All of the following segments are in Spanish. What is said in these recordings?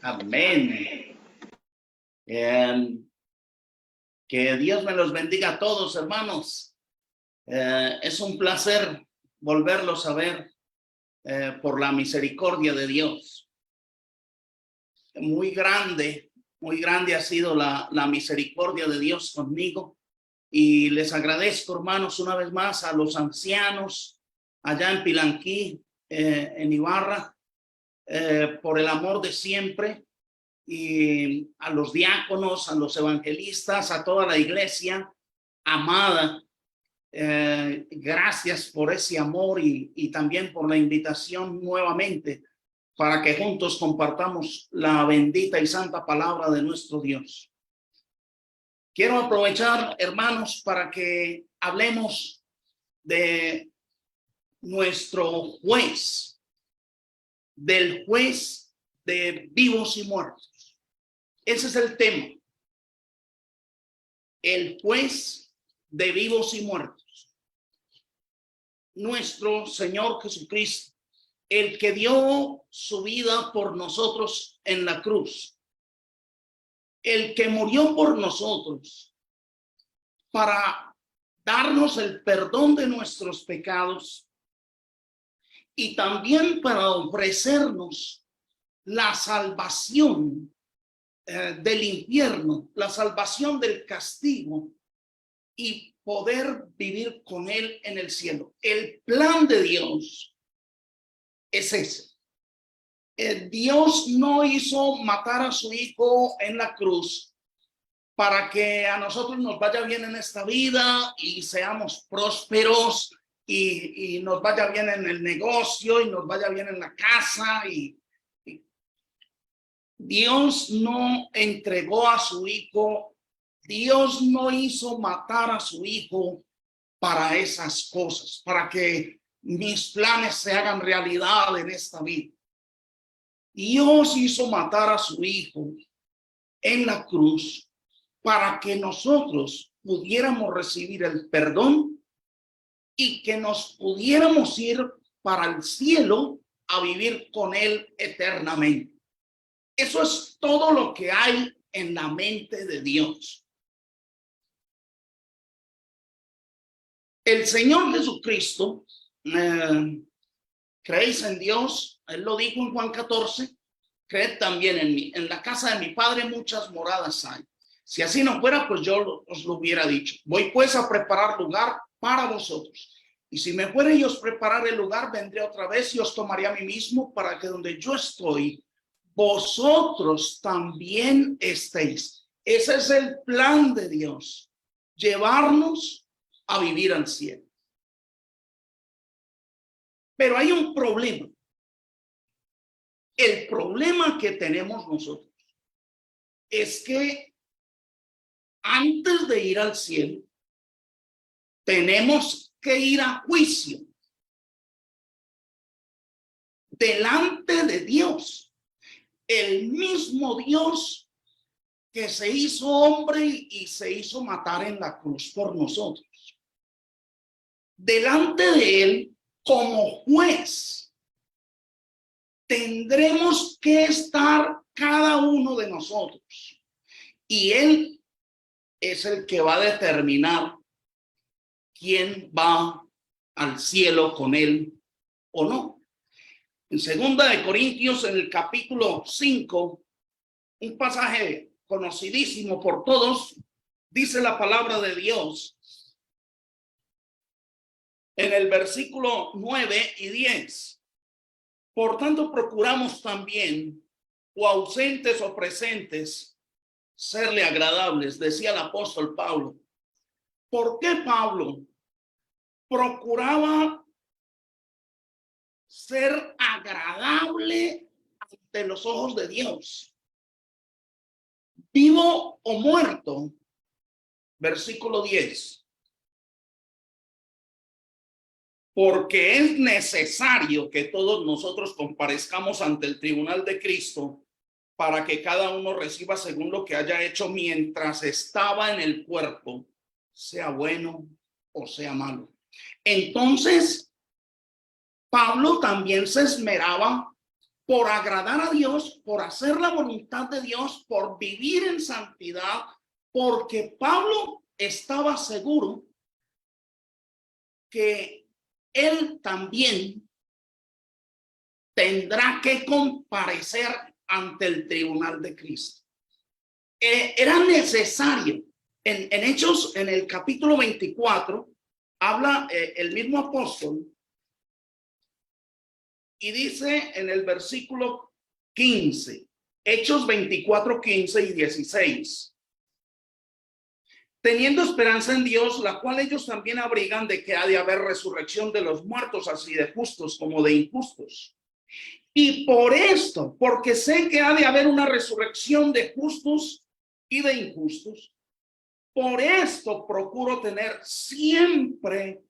Amén. Que Dios me los bendiga a todos, hermanos. Es un placer volverlos a ver por la misericordia de Dios. Muy grande ha sido la misericordia de Dios conmigo. Y les agradezco, hermanos, una vez más a los ancianos allá en Pilanquí, en Ibarra, por el amor de siempre, y a los diáconos, a los evangelistas, a toda la iglesia amada. Gracias por ese amor y también por la invitación nuevamente para que juntos compartamos la bendita y santa palabra de nuestro Dios. Quiero aprovechar, hermanos, para que hablemos de nuestro juez, del juez de vivos y muertos. Ese es el tema. El juez de vivos y muertos. Nuestro Señor Jesucristo, el que dio su vida por nosotros en la cruz. El que murió por nosotros para darnos el perdón de nuestros pecados y también para ofrecernos la salvación del infierno, la salvación del castigo y poder vivir con él en el cielo. El plan de Dios es ese. Dios no hizo matar a su hijo en la cruz para que a nosotros nos vaya bien en esta vida y seamos prósperos y nos vaya bien en el negocio y nos vaya bien en la casa. Y Dios no entregó a su hijo, Dios no hizo matar a su hijo para esas cosas, para que mis planes se hagan realidad en esta vida. Dios hizo matar a su hijo en la cruz para que nosotros pudiéramos recibir el perdón y que nos pudiéramos ir para el cielo a vivir con él eternamente. Eso es todo lo que hay en la mente de Dios. El Señor Jesucristo, creéis en Dios, él lo dijo en Juan 14, creed también en mí. En la casa de mi Padre muchas moradas hay. Si así no fuera, pues yo os lo hubiera dicho. Voy pues a preparar lugar para vosotros. Y si me fuere y os preparar el lugar, vendré otra vez y os tomaré a mí mismo para que donde yo estoy, vosotros también estéis. Ese es el plan de Dios, llevarnos a vivir al cielo. Pero hay un problema. El problema que tenemos nosotros es que antes de ir al cielo, tenemos que ir a juicio delante de Dios. El mismo Dios que se hizo hombre y se hizo matar en la cruz por nosotros. Delante de él, como juez, tendremos que estar cada uno de nosotros. Y él es el que va a determinar quién va al cielo con él o no. En 2 Corintios, en el capítulo 5, un pasaje conocidísimo por todos, dice la palabra de Dios en el versículo 9 y 10. Por tanto, procuramos también, o ausentes o presentes, serle agradables, decía el apóstol Pablo. ¿Por qué Pablo procuraba ser agradable ante los ojos de Dios? Vivo o muerto, versículo 10. Porque es necesario que todos nosotros comparezcamos ante el tribunal de Cristo para que cada uno reciba según lo que haya hecho mientras estaba en el cuerpo, sea bueno o sea malo. Entonces, Pablo también se esmeraba por agradar a Dios, por hacer la voluntad de Dios, por vivir en santidad, porque Pablo estaba seguro que él también tendrá que comparecer ante el tribunal de Cristo. Era necesario. En Hechos, en el capítulo 24, habla el mismo apóstol y dice en el versículo 15, Hechos 24, 15 y 16. Teniendo esperanza en Dios, la cual ellos también abrigan de que ha de haber resurrección de los muertos, así de justos como de injustos. Y por esto, porque sé que ha de haber una resurrección de justos y de injustos, por esto procuro tener siempre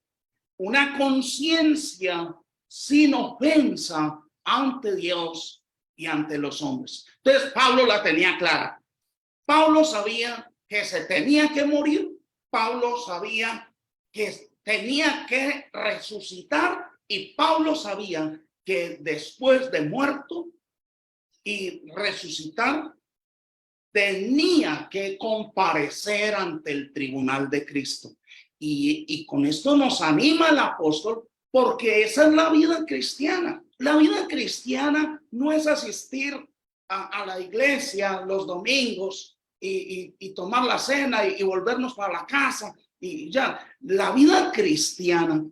una conciencia sin ofensa ante Dios y ante los hombres. Entonces Pablo la tenía clara. Pablo sabía que se tenía que morir. Pablo sabía que tenía que resucitar y Pablo sabía que después de muerto y resucitar tenía que comparecer ante el tribunal de Cristo. Y con esto nos anima el apóstol, porque esa es la vida cristiana. La vida cristiana no es asistir a la iglesia los domingos y tomar la cena y volvernos para la casa y ya. La vida cristiana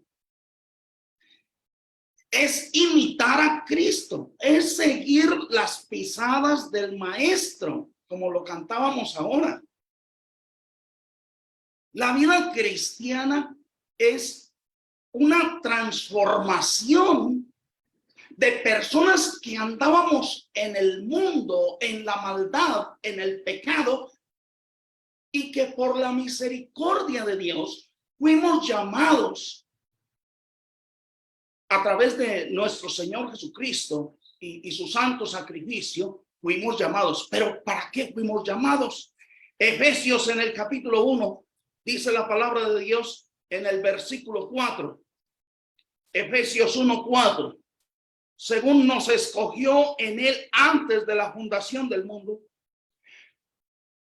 es imitar a Cristo, es seguir las pisadas del maestro, como lo cantábamos ahora. La vida cristiana es una transformación de personas que andábamos en el mundo, en la maldad, en el pecado, y que por la misericordia de Dios fuimos llamados a través de nuestro Señor Jesucristo y su santo sacrificio, fuimos llamados. ¿Pero para qué fuimos llamados? Efesios en el capítulo 1 dice la palabra de Dios en el versículo 4. Efesios 1:4. Según nos escogió en él antes de la fundación del mundo,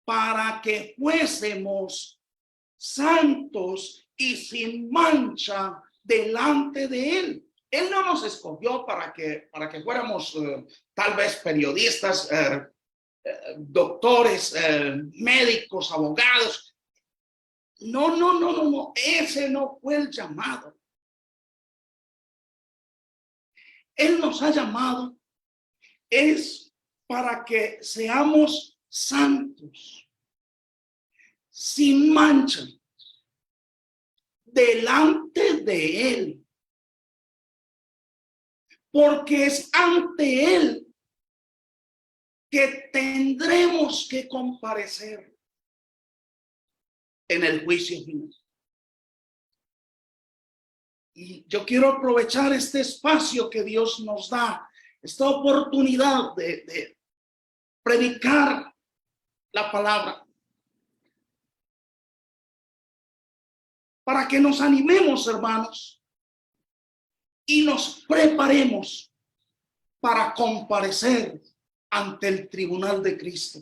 para que fuésemos santos y sin mancha delante de él. Él no nos escogió para que fuéramos tal vez periodistas, doctores, médicos, abogados. No. Ese no fue el llamado. Él nos ha llamado es para que seamos santos, sin mancha, delante de él. Porque es ante él que tendremos que comparecer en el juicio final. Y yo quiero aprovechar este espacio que Dios nos da, esta oportunidad de predicar la palabra, para que nos animemos, hermanos, y nos preparemos para comparecer ante el tribunal de Cristo.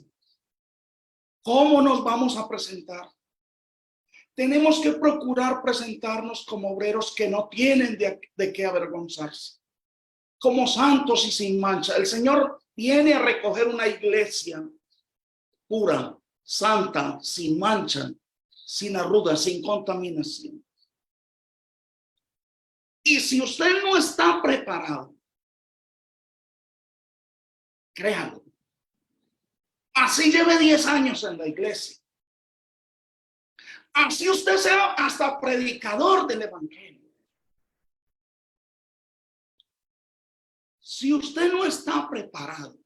¿Cómo nos vamos a presentar? Tenemos que procurar presentarnos como obreros que no tienen de qué avergonzarse, como santos y sin mancha. El Señor viene a recoger una iglesia pura, santa, sin mancha, sin arruga, sin contaminación. Y si usted no está preparado, créalo, así lleve 10 años en la iglesia, así usted sea hasta predicador del evangelio, si usted no está preparado,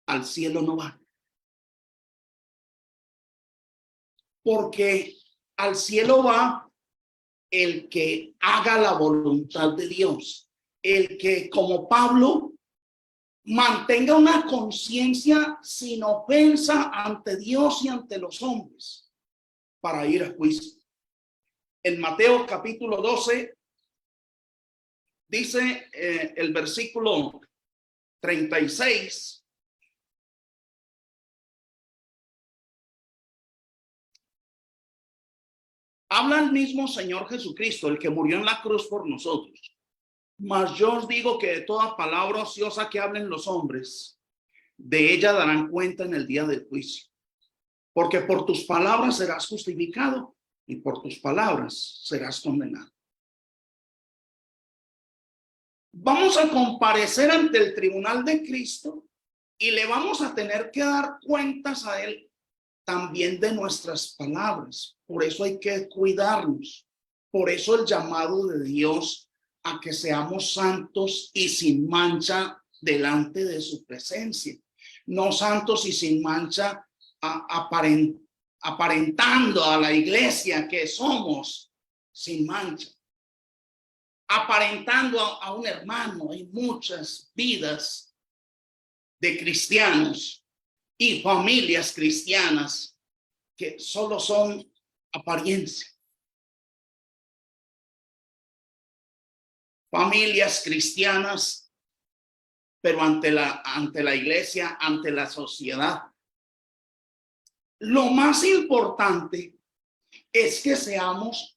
al cielo no va. Porque al cielo va el que haga la voluntad de Dios, el que, como Pablo, mantenga una conciencia sin ofensa ante Dios y ante los hombres para ir a juicio. En Mateo capítulo 12, Dice el versículo 36. Habla el mismo Señor Jesucristo, el que murió en la cruz por nosotros. Mas yo os digo que de toda palabra ociosa que hablen los hombres, de ella darán cuenta en el día del juicio. Porque por tus palabras serás justificado y por tus palabras serás condenado. Vamos a comparecer ante el tribunal de Cristo y le vamos a tener que dar cuentas a él también de nuestras palabras. Por eso hay que cuidarnos. Por eso el llamado de Dios a que seamos santos y sin mancha delante de su presencia. No santos y sin mancha aparentando a la iglesia que somos sin mancha. Aparentando a un hermano. Hay muchas vidas de cristianos y familias cristianas que solo son apariencia. Familias cristianas, pero ante la iglesia, ante la sociedad. Lo más importante es que seamos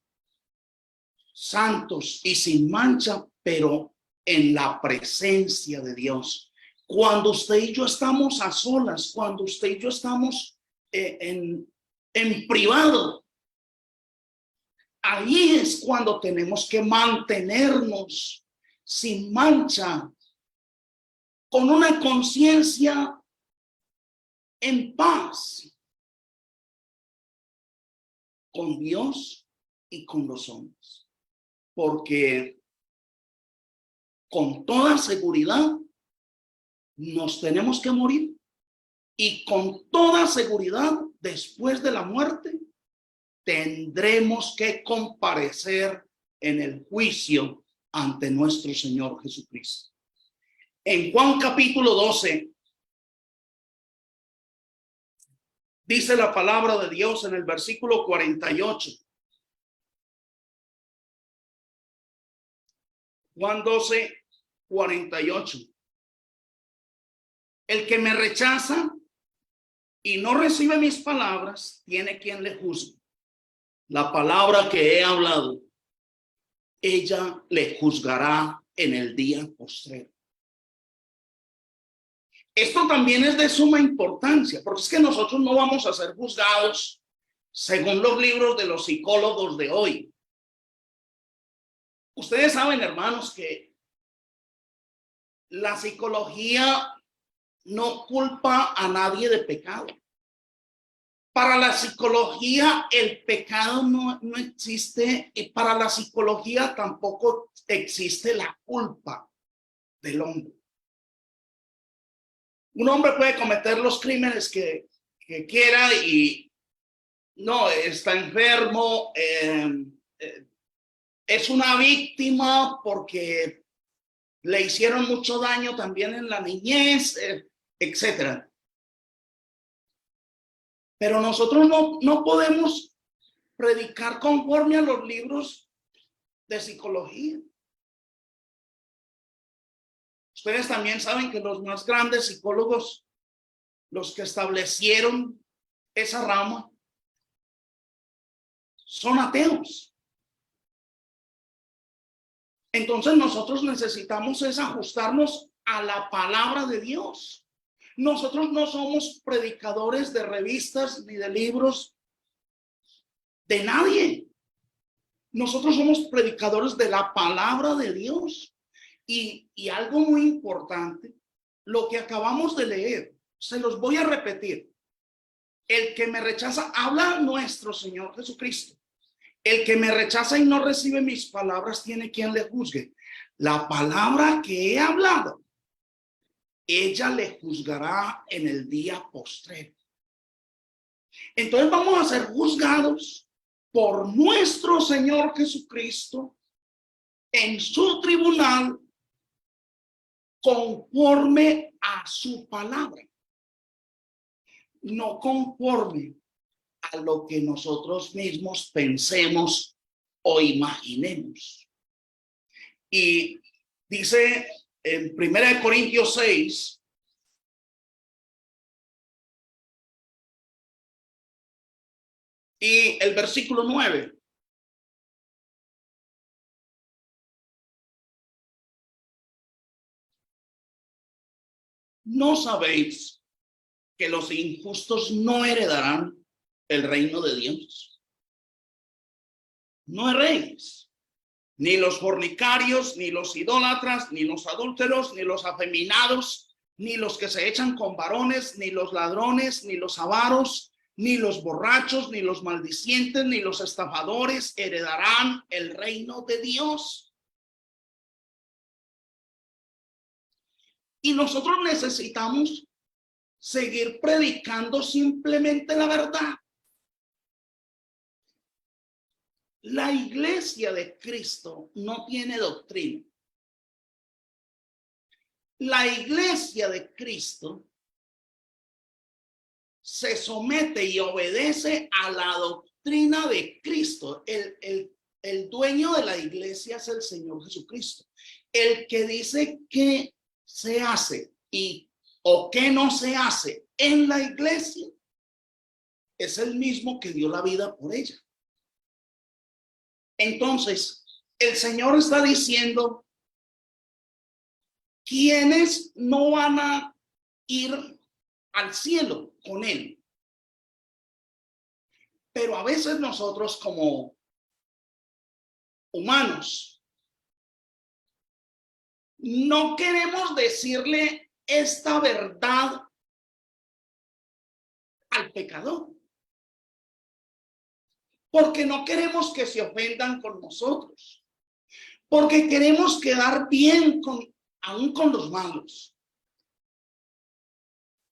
santos y sin mancha, pero en la presencia de Dios. Cuando usted y yo estamos a solas, cuando usted y yo estamos en privado, ahí es cuando tenemos que mantenernos sin mancha, con una conciencia en paz con Dios y con los hombres. Porque con toda seguridad nos tenemos que morir, y con toda seguridad después de la muerte tendremos que comparecer en el juicio ante nuestro Señor Jesucristo. En Juan capítulo 12 dice la palabra de Dios en el versículo 48. Juan 12, 48. El que me rechaza y no recibe mis palabras, tiene quien le juzgue. La palabra que he hablado, ella le juzgará en el día postrero. Esto también es de suma importancia, porque es que nosotros no vamos a ser juzgados según los libros de los psicólogos de hoy. Ustedes saben, hermanos, que la psicología no culpa a nadie de pecado. Para la psicología el pecado no existe, y para la psicología tampoco existe la culpa del hombre. Un hombre puede cometer los crímenes que quiera y no está enfermo, es una víctima porque le hicieron mucho daño también en la niñez, etcétera. Pero nosotros no podemos predicar conforme a los libros de psicología. Ustedes también saben que los más grandes psicólogos, los que establecieron esa rama, son ateos. Entonces nosotros necesitamos es ajustarnos a la palabra de Dios. Nosotros no somos predicadores de revistas ni de libros de nadie. Nosotros somos predicadores de la palabra de Dios. Y algo muy importante, lo que acabamos de leer, se los voy a repetir. El que me rechaza, habla nuestro Señor Jesucristo. El que me rechaza y no recibe mis palabras, tiene quien le juzgue. La palabra que he hablado, ella le juzgará en el día postrero. Entonces vamos a ser juzgados por nuestro Señor Jesucristo en su tribunal conforme a su palabra, no conforme a lo que nosotros mismos pensemos o imaginemos. Y Dice en 1 Corintios 6, y el versículo 9. ¿No sabéis que los injustos no heredarán el reino de Dios? No erréis, ni los fornicarios, ni los idólatras, ni los adúlteros, ni los afeminados, ni los que se echan con varones, ni los ladrones, ni los avaros, ni los borrachos, ni los maldicientes, ni los estafadores heredarán el reino de Dios. Y nosotros necesitamos seguir predicando simplemente la verdad. La iglesia de Cristo no tiene doctrina. La iglesia de Cristo se somete y obedece a la doctrina de Cristo. El dueño de la iglesia es el Señor Jesucristo. El que dice que se hace o que no se hace en la iglesia es el mismo que dio la vida por ella. Entonces, el Señor está diciendo, ¿quiénes no van a ir al cielo con él? Pero a veces nosotros como humanos no queremos decirle esta verdad al pecador, porque no queremos que se ofendan con nosotros, porque queremos quedar bien aún con los malos.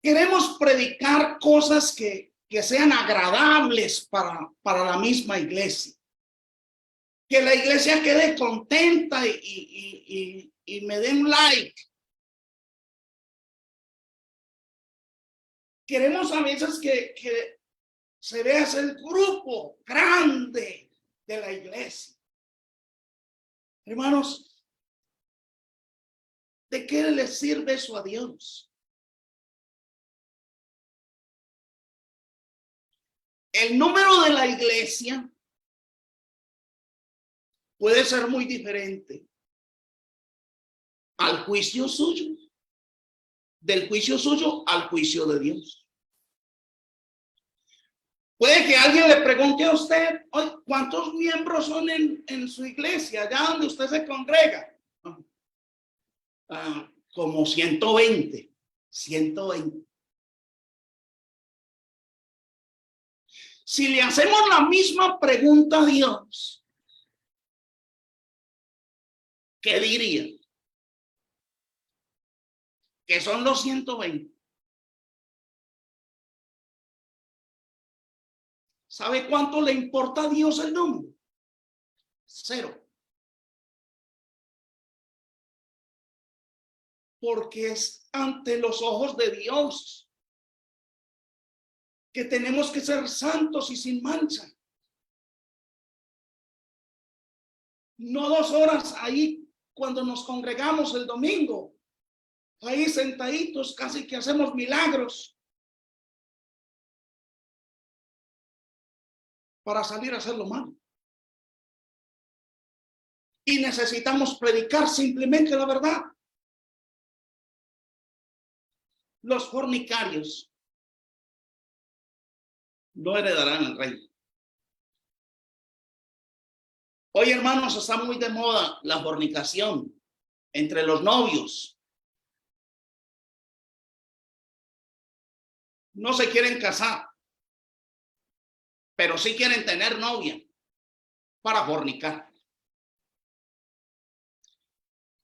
Queremos predicar cosas que sean agradables para la misma iglesia, que la iglesia quede contenta y me den like. Queremos a veces que se vea el grupo grande de la iglesia. Hermanos, ¿de qué le sirve eso a Dios? El número de la iglesia puede ser muy diferente al juicio suyo, del juicio suyo al juicio de Dios. Puede que alguien le pregunte a usted, ¿cuántos miembros son en su iglesia, allá donde usted se congrega? Como 120. Si le hacemos la misma pregunta a Dios, ¿qué diría? Que son los 120. ¿Sabe cuánto le importa a Dios el número? 0. Porque es ante los ojos de Dios que tenemos que ser santos y sin mancha. No 2 horas ahí cuando nos congregamos el domingo, ahí sentaditos, casi que hacemos milagros para salir a hacer lo malo. Y necesitamos predicar simplemente la verdad. Los fornicarios no heredarán el reino. Hoy, hermanos, está muy de moda la fornicación entre los novios. No se quieren casar, pero sí quieren tener novia para fornicar.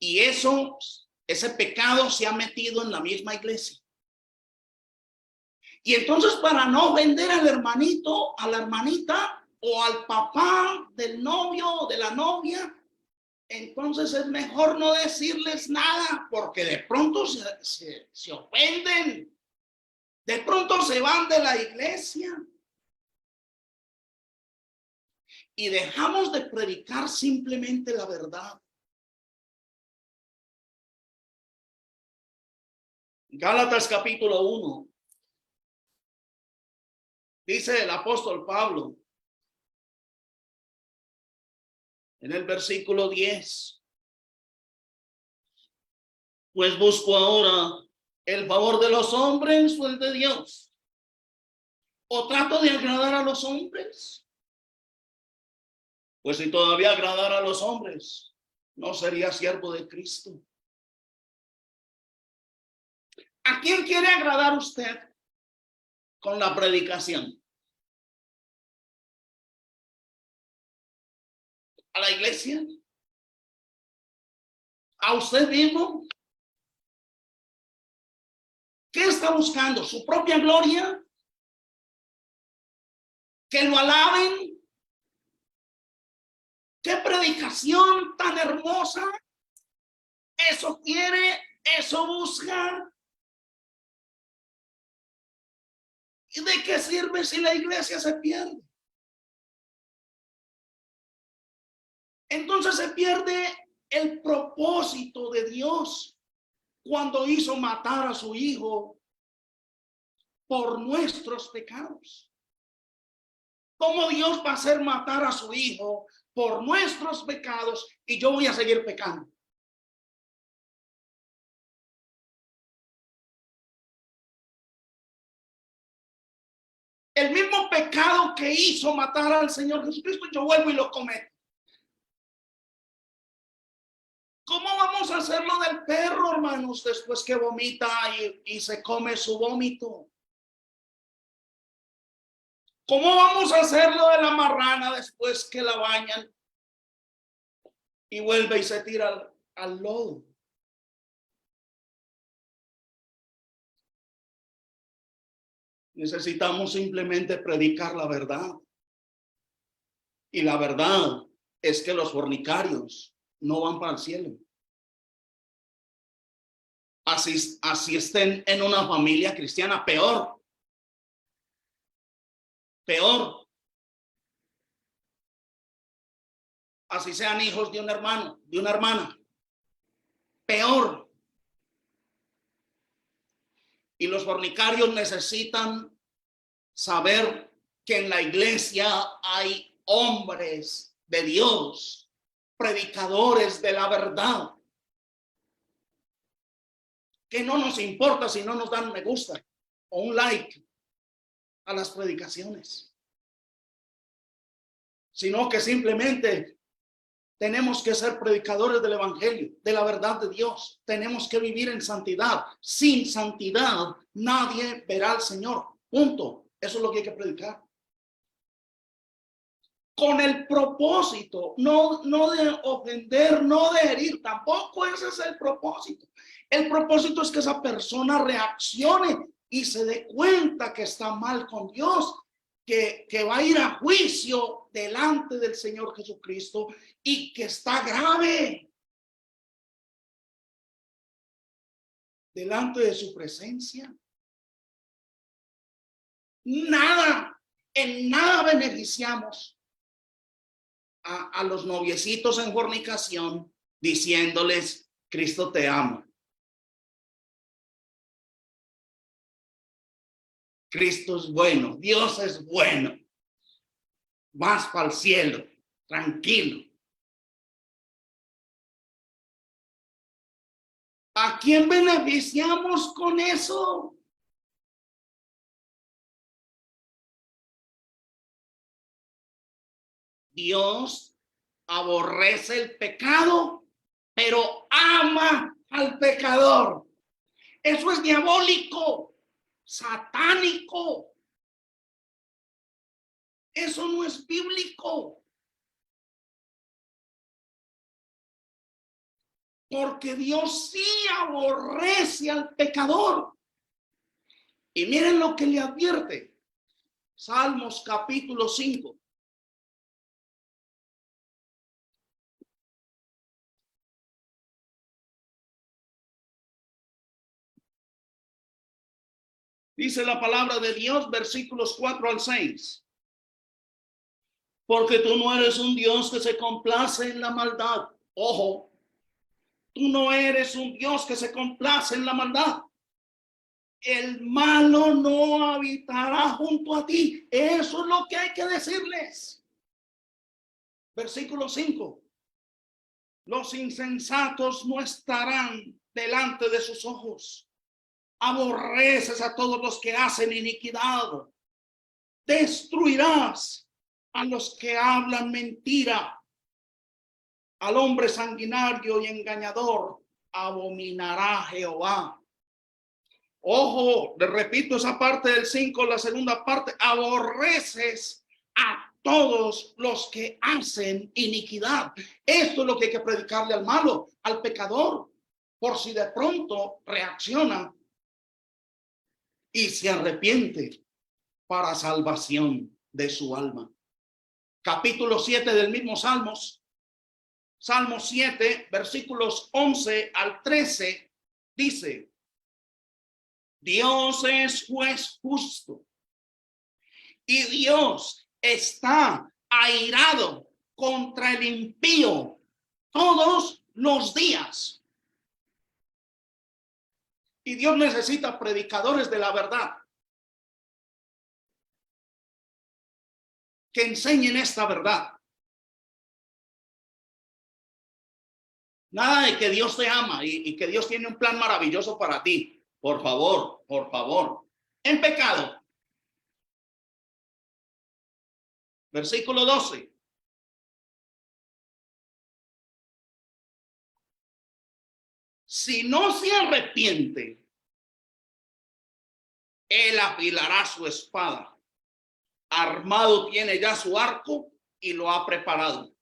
Y ese pecado se ha metido en la misma iglesia. Y entonces, para no ofender al hermanito, a la hermanita o al papá del novio o de la novia, entonces es mejor no decirles nada, porque de pronto se ofenden, de pronto se van de la iglesia y dejamos de predicar simplemente la verdad. Gálatas capítulo 1. Dice el apóstol Pablo en el versículo 10. Pues busco ahora el favor de los hombres o el de Dios. ¿O trato de agradar a los hombres? Pues si todavía agradara a los hombres, no sería siervo de Cristo. ¿A quién quiere agradar usted con la predicación? ¿A la iglesia? ¿A usted mismo? ¿Qué está buscando? ¿Su propia gloria? ¿Que lo alaben? ¡Qué predicación tan hermosa! Eso quiere, eso busca. ¿Y de qué sirve si la iglesia se pierde? Entonces se pierde el propósito de Dios cuando hizo matar a su hijo por nuestros pecados. ¿Cómo Dios va a hacer matar a su hijo por nuestros pecados y yo voy a seguir pecando? El mismo pecado que hizo matar al Señor Jesucristo, yo vuelvo y lo cometo. ¿Cómo vamos a hacerlo del perro, hermanos, después que vomita y se come su vómito? ¿Cómo vamos a hacerlo de la marrana después que la bañan y vuelve y se tira al lodo? Necesitamos simplemente predicar la verdad. Y la verdad es que los fornicarios no van para el cielo. Así estén en una familia cristiana, peor. Peor. Así sean hijos de un hermano, de una hermana. Peor. Y los fornicarios necesitan saber que en la iglesia hay hombres de Dios, predicadores de la verdad, que no nos importa si no nos dan me gusta o un like a las predicaciones, sino que simplemente tenemos que ser predicadores del evangelio, de la verdad de Dios. Tenemos que vivir en santidad. Sin santidad nadie verá al Señor. Punto. Eso es lo que hay que predicar. Con el propósito, no de ofender, no de herir, tampoco ese es el propósito. El propósito es que esa persona reaccione y se dé cuenta que está mal con Dios, que va a ir a juicio delante del Señor Jesucristo y que está grave delante de su presencia. En nada beneficiamos a los noviecitos en fornicación diciéndoles Cristo te ama. Cristo es bueno, Dios es bueno. Vas para el cielo, tranquilo. ¿A quién beneficiamos con eso? Dios aborrece el pecado, pero ama al pecador. Eso es diabólico, satánico. Eso no es bíblico. Porque Dios sí aborrece al pecador. Y miren lo que le advierte. Salmos capítulo 5. Dice la palabra de Dios, versículos 4 al 6. Porque tú no eres un Dios que se complace en la maldad. Ojo, tú no eres un Dios que se complace en la maldad. el malo no habitará junto a ti. Eso es lo que hay que decirles. Versículo 5. Los insensatos no estarán delante de sus ojos. Aborreces a todos los que hacen iniquidad. Destruirás a los que hablan mentira. Al hombre sanguinario y engañador abominará Jehová. Ojo, le repito esa parte del 5, la segunda parte. Aborreces a todos los que hacen iniquidad. Esto es lo que hay que predicarle al malo, al pecador, por si de pronto reacciona y se arrepiente para salvación de su alma. Capítulo 7 del mismo Salmos. Salmo 7, versículos 11 al 13, dice: Dios es juez justo y Dios está airado contra el impío todos los días. Y Dios necesita predicadores de la verdad que enseñen esta verdad. Nada de que Dios te ama y que Dios tiene un plan maravilloso para ti. Por favor, por favor. En pecado. Versículo 12. Si no se arrepiente, él afilará su espada. Armado tiene ya su arco y lo ha preparado.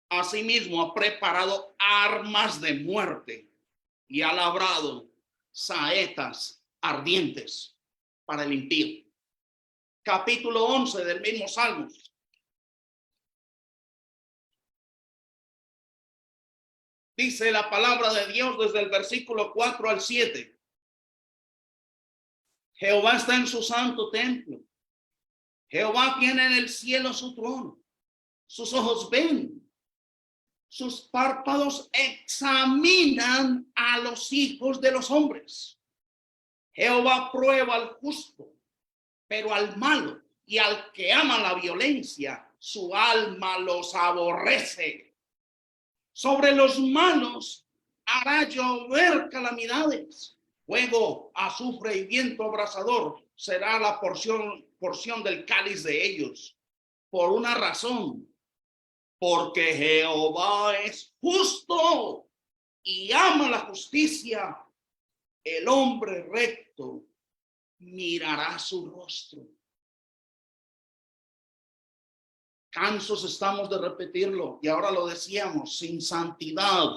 Asimismo ha preparado armas de muerte y ha labrado saetas ardientes para el impío. Capítulo 11 del mismo Salmo. Dice la palabra de Dios desde el versículo 4 al 7. Jehová está en su santo templo. Jehová tiene en el cielo su trono. Sus ojos ven. Sus párpados examinan a los hijos de los hombres. Jehová prueba al justo, pero al malo y al que ama la violencia, su alma los aborrece. Sobre los malos hará llover calamidades. Fuego, azufre y viento abrasador será la porción del cáliz de ellos. Por una razón. Porque Jehová es justo y ama la justicia. El hombre recto mirará su rostro. Cansos estamos de repetirlo y ahora lo decíamos, sin santidad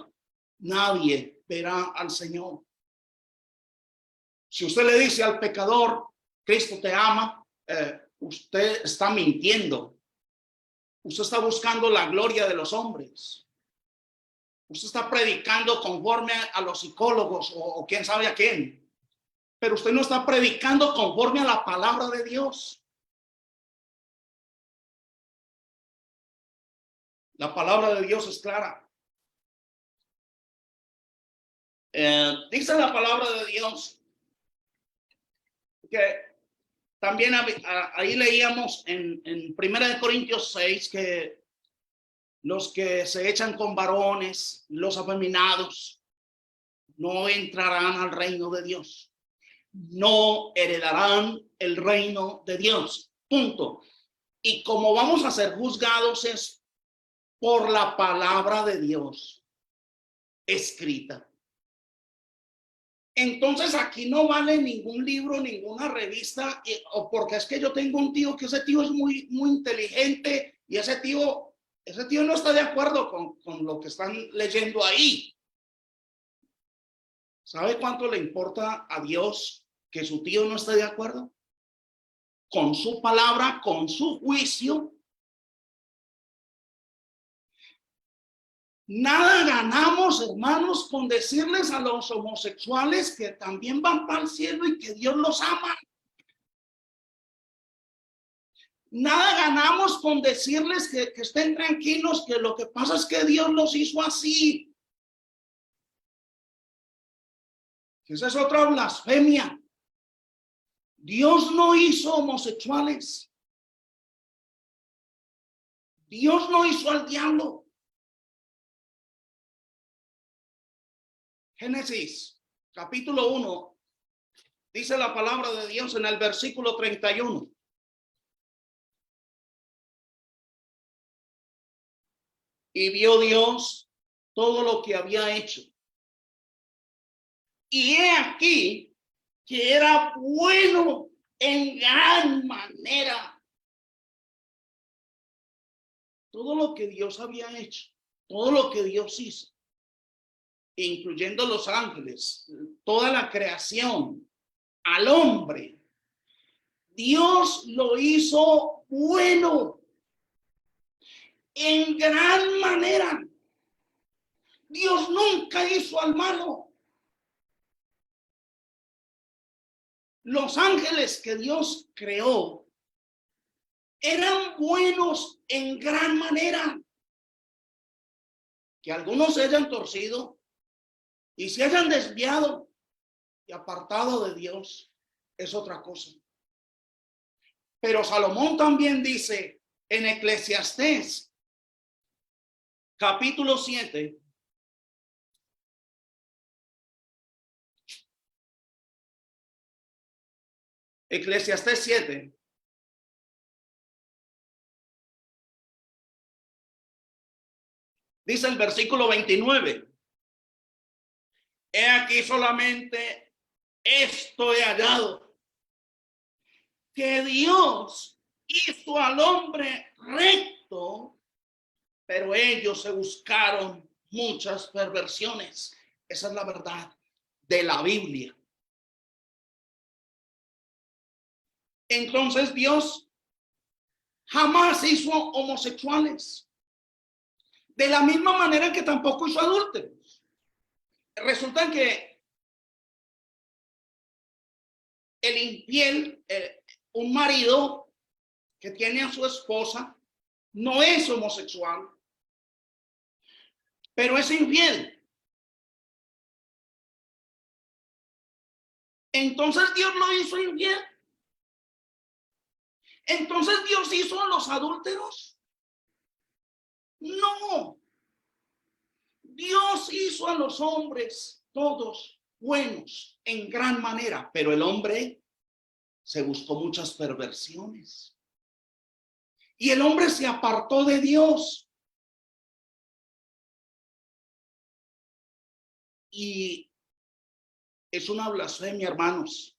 nadie verá al Señor. Si usted le dice al pecador, Cristo te ama, usted está mintiendo. Usted está buscando la gloria de los hombres. Usted está predicando conforme a los psicólogos o quién sabe a quién. Pero usted no está predicando conforme a la palabra de Dios. La palabra de Dios es clara. Dice la palabra de Dios que también ahí leíamos en 1 Corintios 6 que los que se echan con varones, los afeminados, no entrarán al reino de Dios. No heredarán el reino de Dios. Punto. Y como vamos a ser juzgados es por la palabra de Dios escrita. Entonces aquí no vale ningún libro, ninguna revista, o porque es que yo tengo un tío que ese tío es muy inteligente y ese tío no está de acuerdo con lo que están leyendo ahí. ¿Sabe cuánto le importa a Dios que su tío no esté de acuerdo con su palabra, con su juicio? Nada ganamos, hermanos, con decirles a los homosexuales que también van para el cielo y que Dios los ama. Nada ganamos con decirles que estén tranquilos, que lo que pasa es que Dios los hizo así. Esa es otra blasfemia. Dios no hizo homosexuales. Dios no hizo al diablo. Génesis, capítulo 1, dice la palabra de Dios en el versículo 31. Y vio Dios todo lo que había hecho. Y he aquí que era bueno en gran manera. Todo lo que Dios había hecho, todo lo que Dios hizo, incluyendo los ángeles, toda la creación, al hombre, Dios lo hizo bueno en gran manera. Dios nunca hizo al malo. Los ángeles que Dios creó eran buenos en gran manera. Que algunos se hayan torcido y se hayan desviado y apartado de Dios es otra cosa. Pero Salomón también dice en Eclesiastés, capítulo 7, Eclesiastés 7, dice el versículo 29. He aquí solamente esto he hallado, que Dios hizo al hombre recto, pero ellos se buscaron muchas perversiones. Esa es la verdad de la Biblia. Entonces Dios jamás hizo homosexuales, de la misma manera que tampoco hizo adúlteros. Resulta que el infiel, un marido que tiene a su esposa, no es homosexual, pero es infiel. Entonces Dios lo hizo infiel. Entonces Dios hizo a los adúlteros. No. Dios hizo a los hombres todos buenos en gran manera, pero el hombre se buscó muchas perversiones. Y el hombre se apartó de Dios. Y es una blasfemia, hermanos,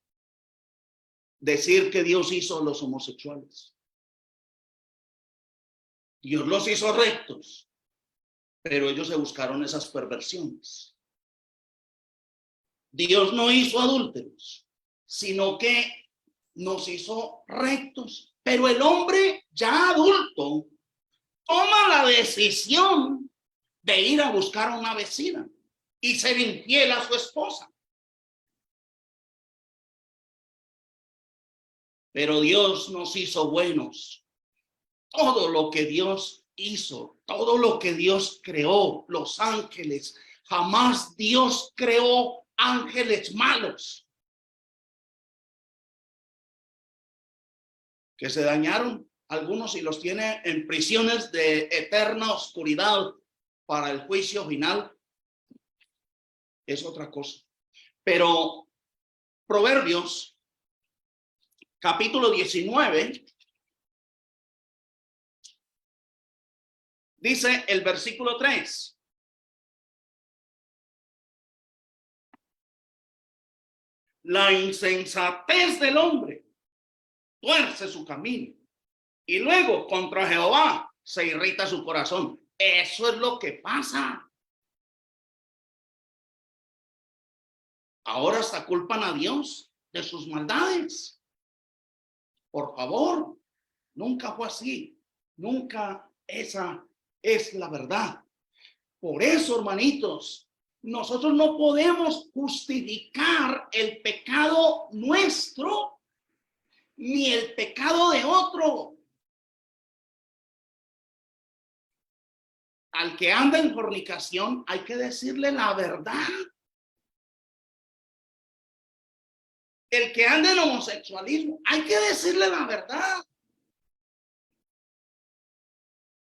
decir que Dios hizo a los homosexuales. Dios los hizo rectos, pero ellos se buscaron esas perversiones. Dios no hizo adúlteros, sino que nos hizo rectos. Pero el hombre ya adulto toma la decisión de ir a buscar a una vecina y ser infiel a su esposa. Pero Dios nos hizo buenos. Todo lo que Dios hizo, todo lo que Dios creó, los ángeles, jamás Dios creó ángeles malos que se dañaron algunos y los tiene en prisiones de eterna oscuridad para el juicio final. Es otra cosa. Pero Proverbios, capítulo 19, dice el versículo 3. La insensatez del hombre tuerce su camino y luego contra Jehová se irrita su corazón. Eso es lo que pasa. Ahora hasta culpan a Dios de sus maldades. Por favor, nunca fue así. Nunca esa es la verdad. Por eso, hermanitos, nosotros no podemos justificar el pecado nuestro ni el pecado de otro. Al que anda en fornicación hay que decirle la verdad. El que anda en homosexualismo, hay que decirle la verdad.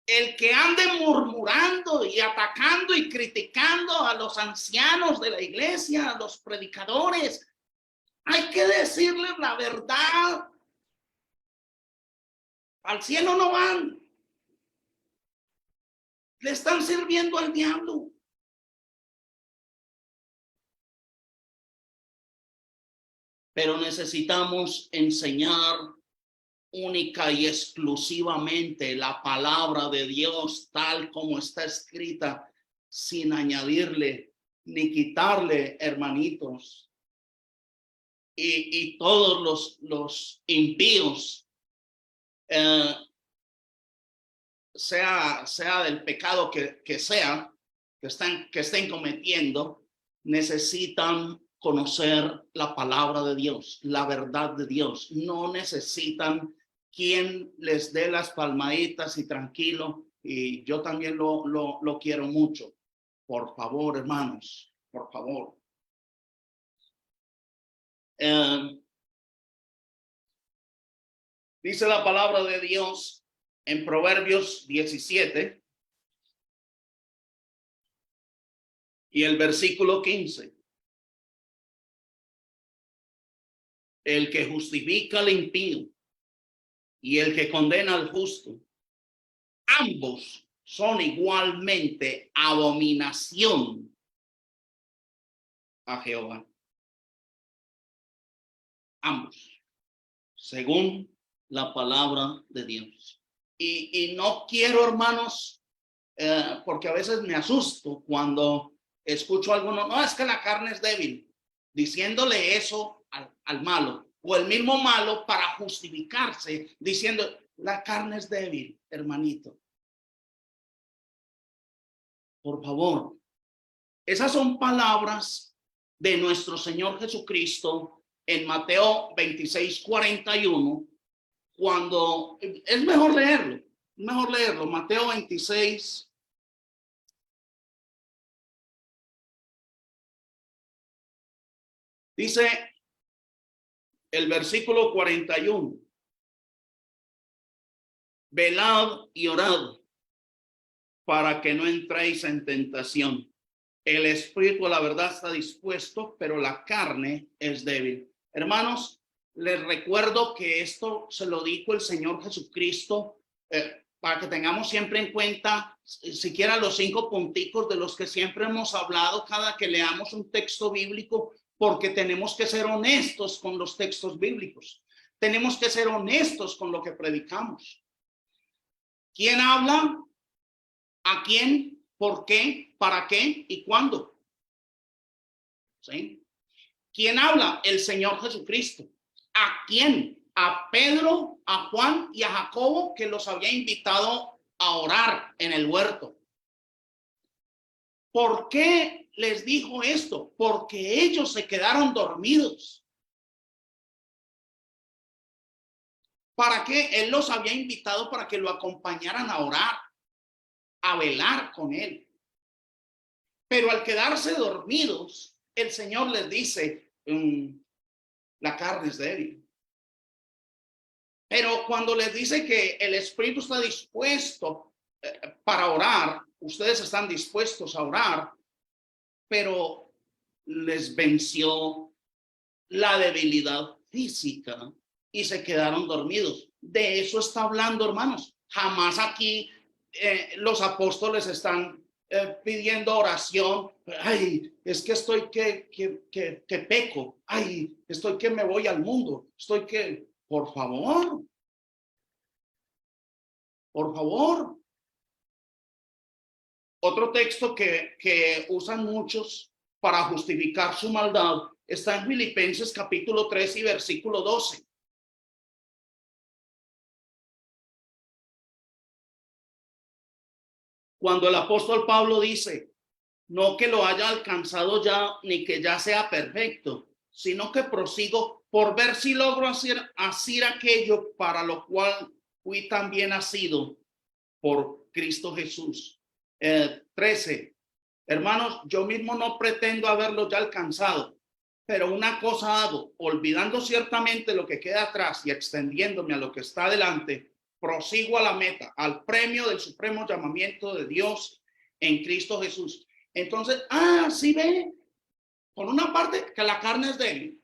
El que ande murmurando y atacando y criticando a los ancianos de la iglesia, a los predicadores, hay que decirles la verdad. Al cielo no van. Le están sirviendo al diablo. Pero necesitamos enseñar única y exclusivamente la palabra de Dios tal como está escrita, sin añadirle ni quitarle, hermanitos. Y todos los impíos, sea del pecado que sea, que estén cometiendo, necesitan conocer la palabra de Dios, la verdad de Dios. No necesitan quien les dé las palmaditas y tranquilo. Y yo también lo quiero mucho. Por favor, hermanos, por favor. Dice la palabra de Dios en Proverbios 17 y el versículo 15. El que justifica al impío y el que condena al justo, ambos son igualmente abominación a Jehová. Ambos, según la palabra de Dios. Y no quiero, hermanos, porque a veces me asusto cuando escucho a alguno, no, es que la carne es débil, diciéndole eso al malo, o el mismo malo para justificarse, diciendo, la carne es débil, hermanito. Por favor, esas son palabras de nuestro Señor Jesucristo en Mateo 26:41, cuando es mejor leerlo, Mateo 26. Dice el versículo 41, velad y orad para que no entréis en tentación. El espíritu, la verdad, está dispuesto, pero la carne es débil. Hermanos, les recuerdo que esto se lo dijo el Señor Jesucristo, para que tengamos siempre en cuenta, siquiera los 5 punticos de los que siempre hemos hablado cada que leamos un texto bíblico, porque tenemos que ser honestos con los textos bíblicos. Tenemos que ser honestos con lo que predicamos. ¿Quién habla? ¿A quién? ¿Por qué? ¿Para qué? ¿Y cuándo? ¿Sí? ¿Quién habla? El Señor Jesucristo. ¿A quién? A Pedro, a Juan y a Jacobo, que los había invitado a orar en el huerto. ¿Por qué les dijo esto? Porque ellos se quedaron dormidos. ¿Para qué? Él los había invitado para que lo acompañaran a orar, a velar con él. Pero al quedarse dormidos, el Señor les dice, la carne es débil. Pero cuando les dice que el espíritu está dispuesto para orar, ustedes están dispuestos a orar, pero les venció la debilidad física y se quedaron dormidos. De eso está hablando, hermanos. Jamás aquí los apóstoles están pidiendo oración. Ay, es que estoy que peco. Ay, estoy que me voy al mundo. Estoy que, por favor. Por favor. Otro texto que usan muchos para justificar su maldad está en Filipenses capítulo 3 y versículo 12. Cuando el apóstol Pablo dice, no que lo haya alcanzado ya, ni que ya sea perfecto, sino que prosigo por ver si logro hacer aquello para lo cual fui también nacido por Cristo Jesús. 13. Hermanos, yo mismo no pretendo haberlo ya alcanzado, Pero una cosa hago, olvidando ciertamente lo que queda atrás y extendiéndome a lo que está adelante, prosigo a la meta, al premio del supremo llamamiento de Dios en Cristo Jesús. Entonces, sí ve, por una parte que la carne es débil,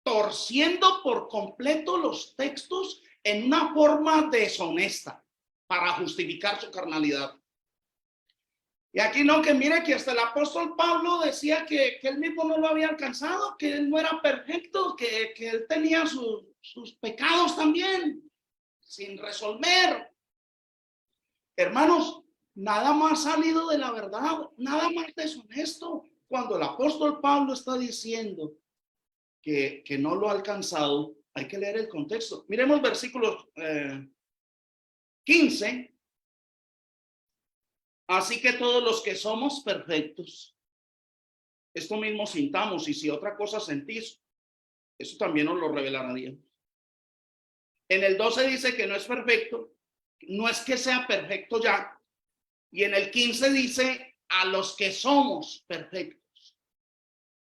torciendo por completo los textos en una forma deshonesta para justificar su carnalidad. Y aquí no, que mire que hasta el apóstol Pablo decía que él mismo no lo había alcanzado, que él no era perfecto, que él tenía sus pecados también, sin resolver. Hermanos, nada más salido de la verdad, nada más deshonesto. Cuando el apóstol Pablo está diciendo que no lo ha alcanzado, hay que leer el contexto. Miremos versículos 15. Así que todos los que somos perfectos, esto mismo sintamos, y si otra cosa sentís, eso también nos lo revelará Dios. En el 12 dice que no es perfecto, no es que sea perfecto ya, y en el 15 dice a los que somos perfectos.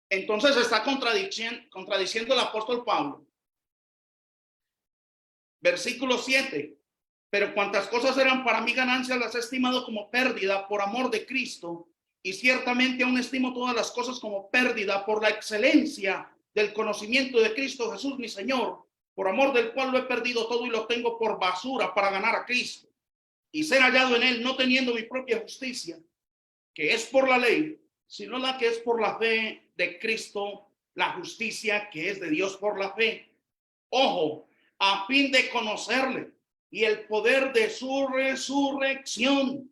Entonces está contradiciendo el apóstol Pablo. Versículo 7. Pero cuantas cosas eran para mí ganancia, las he estimado como pérdida por amor de Cristo, y ciertamente aún estimo todas las cosas como pérdida por la excelencia del conocimiento de Cristo Jesús mi Señor, por amor del cual lo he perdido todo y lo tengo por basura para ganar a Cristo y ser hallado en él, no teniendo mi propia justicia, que es por la ley, sino la que es por la fe de Cristo, la justicia que es de Dios por la fe. Ojo, a fin de conocerle y el poder de su resurrección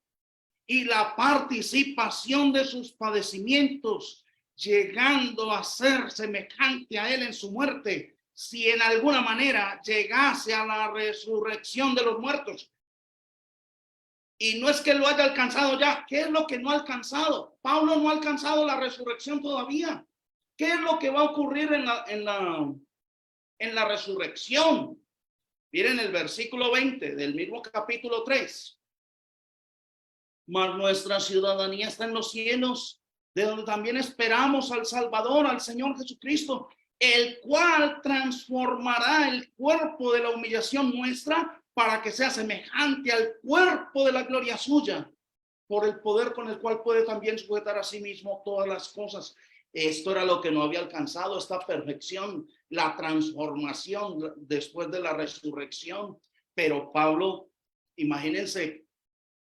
y la participación de sus padecimientos, llegando a ser semejante a él en su muerte, si en alguna manera llegase a la resurrección de los muertos. Y no es que lo haya alcanzado ya. ¿Qué es lo que no ha alcanzado? Pablo no ha alcanzado la resurrección todavía. ¿Qué es lo que va a ocurrir en la resurrección? Miren el versículo 20 del mismo capítulo 3. Mas nuestra ciudadanía está en los cielos, de donde también esperamos al Salvador, al Señor Jesucristo, el cual transformará el cuerpo de la humillación nuestra para que sea semejante al cuerpo de la gloria suya, por el poder con el cual puede también sujetar a sí mismo todas las cosas. Esto era lo que no había alcanzado, esta perfección, la transformación después de la resurrección. Pero Pablo, imagínense,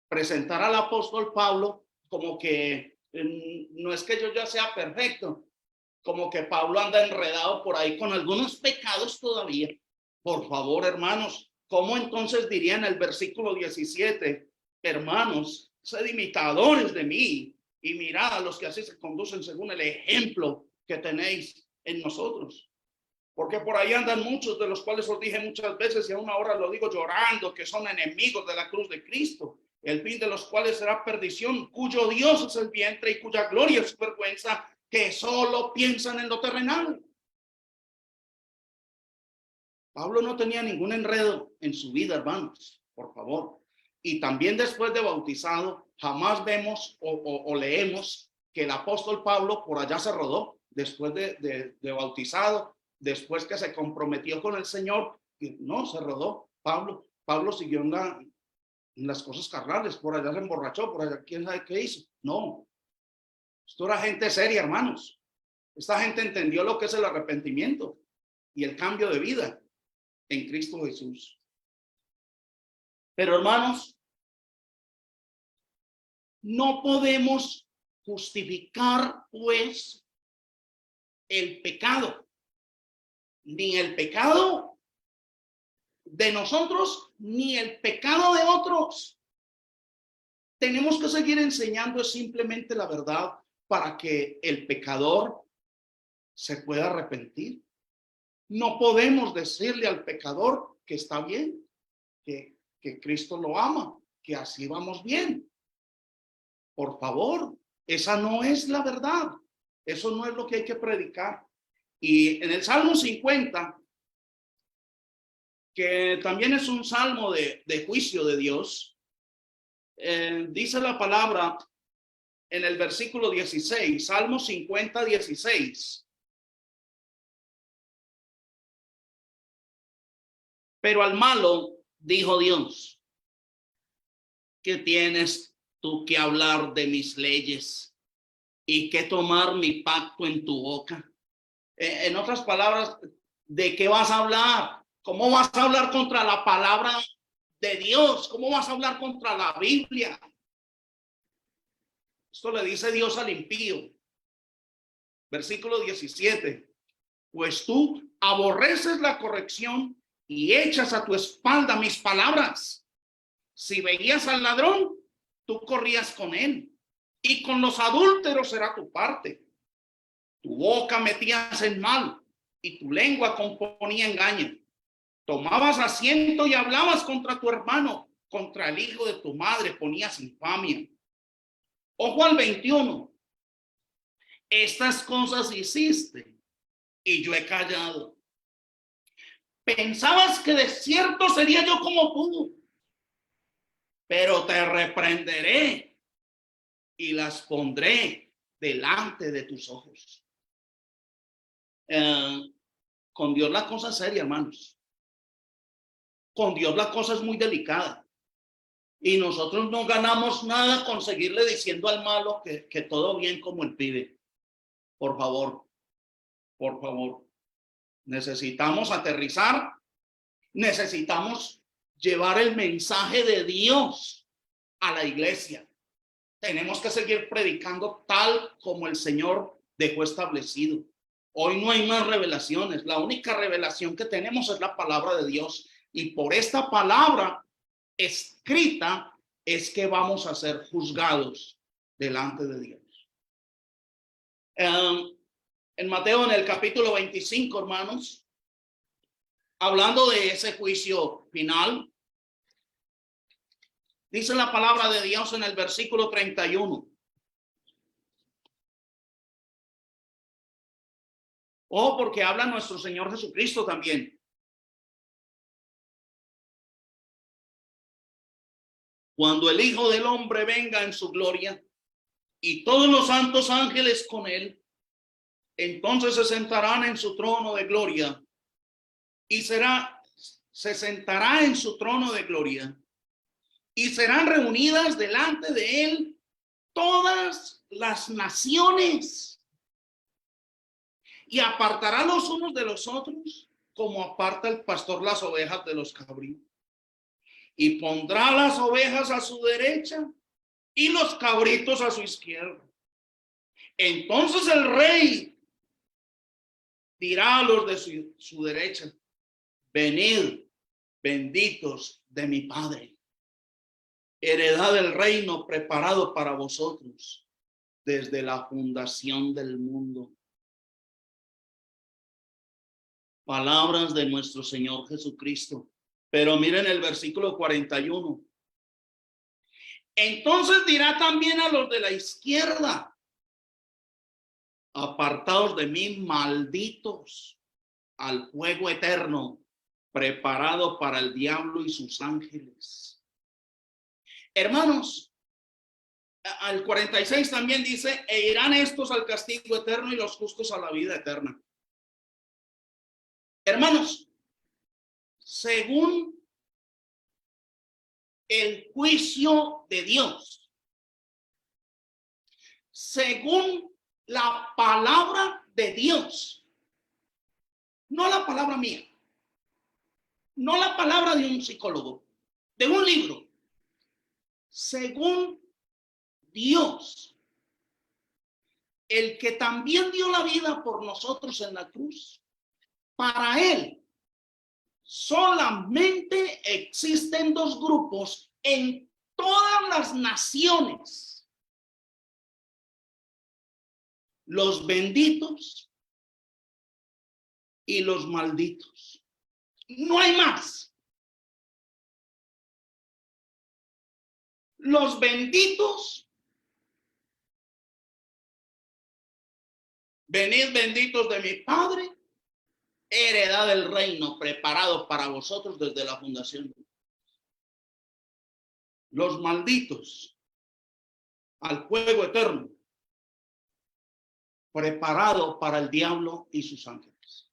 presentar al apóstol Pablo como que no es que yo ya sea perfecto, como que Pablo anda enredado por ahí con algunos pecados todavía. Por favor, hermanos, ¿cómo entonces diría en el versículo 17? Hermanos, sed imitadores de mí y mirad a los que así se conducen según el ejemplo que tenéis en nosotros. Porque por ahí andan muchos, de los cuales os dije muchas veces y aún ahora lo digo llorando, que son enemigos de la cruz de Cristo, el fin de los cuales será perdición, cuyo Dios es el vientre y cuya gloria es su vergüenza, que solo piensan en lo terrenal. Pablo no tenía ningún enredo en su vida, hermanos, por favor. Y también después de bautizado, jamás vemos o leemos que el apóstol Pablo por allá se rodó después de bautizado, después que se comprometió con el Señor. Y no, se rodó. Pablo siguió en las cosas carnales, por allá se emborrachó, por allá quién sabe qué hizo. No, esto era gente seria, hermanos. Esta gente entendió lo que es el arrepentimiento y el cambio de vida en Cristo Jesús. Pero hermanos, no podemos justificar pues el pecado, ni el pecado de nosotros, ni el pecado de otros. Tenemos que seguir enseñando simplemente la verdad para que el pecador se pueda arrepentir. No podemos decirle al pecador que está bien, que Cristo lo ama, que así vamos bien. Por favor, esa no es la verdad. Eso no es lo que hay que predicar. Y en el Salmo 50, que también es un salmo de juicio de Dios, dice la palabra en el versículo 16, Salmo 50, 16. Pero al malo dijo Dios: ¿qué tienes tú que hablar de mis leyes y que tomar mi pacto en tu boca? En otras palabras, ¿de qué vas a hablar? ¿Cómo vas a hablar contra la palabra de Dios? ¿Cómo vas a hablar contra la Biblia? Esto le dice Dios al impío. Versículo 17. Pues tú aborreces la corrección y echas a tu espalda mis palabras. Si veías al ladrón, tú corrías con él, y con los adúlteros será tu parte. Tu boca metías en mal, y tu lengua componía engaño. Tomabas asiento y hablabas contra tu hermano, contra el hijo de tu madre ponías infamia. Ojo al 21. Estas cosas hiciste y yo he callado. Pensabas que de cierto sería yo como tú, pero te reprenderé y las pondré delante de tus ojos. Con Dios la cosa es seria, hermanos. Con Dios la cosa es muy delicada. Y nosotros no ganamos nada con seguirle diciendo al malo que todo bien como el pibe. Por favor, por favor. Necesitamos aterrizar. Necesitamos llevar el mensaje de Dios a la iglesia. Tenemos que seguir predicando tal como el Señor dejó establecido. Hoy no hay más revelaciones. La única revelación que tenemos es la palabra de Dios. Y por esta palabra escrita es que vamos a ser juzgados delante de Dios. En Mateo, en el capítulo 25, hermanos, hablando de ese juicio final, dice la palabra de Dios en el versículo 31. Oh, porque habla nuestro Señor Jesucristo también. Cuando el Hijo del Hombre venga en su gloria y todos los santos ángeles con él, entonces se sentarán en su trono de gloria y se sentará en su trono de gloria y serán reunidas delante de él todas las naciones, y apartará los unos de los otros como aparta el pastor las ovejas de los cabritos, y pondrá las ovejas a su derecha y los cabritos a su izquierda. Entonces el rey dirá a los de su derecha: venid, benditos de mi Padre, heredad del reino preparado para vosotros desde la fundación del mundo. Palabras de nuestro Señor Jesucristo. Pero miren el versículo 41. Entonces dirá también a los de la izquierda: apartaos de mí, malditos, al fuego eterno preparado para el diablo y sus ángeles. Hermanos, al 46 también dice: e irán estos al castigo eterno y los justos a la vida eterna. Hermanos, según el juicio de Dios, según la palabra de Dios, no la palabra mía, no la palabra de un psicólogo, de un libro, según Dios, el que también dio la vida por nosotros en la cruz, para él solamente existen dos grupos en todas las naciones: los benditos y los malditos. No hay más. Los benditos, venid benditos de mi Padre, heredad del reino preparado para vosotros desde la fundación. Los malditos, al fuego eterno preparado para el diablo y sus ángeles.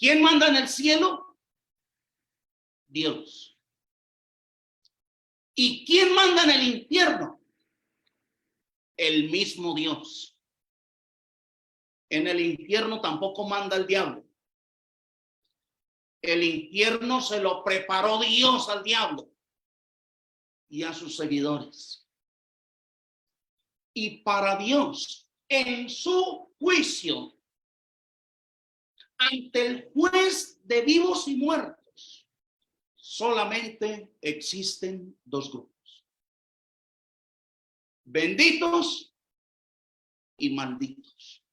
¿Quién manda en el cielo? Dios. ¿Y quién manda en el infierno? El mismo Dios. En el infierno tampoco manda el diablo. El infierno se lo preparó Dios al diablo y a sus seguidores. Y para Dios, en su juicio, ante el juez de vivos y muertos, solamente existen dos grupos: benditos y malditos.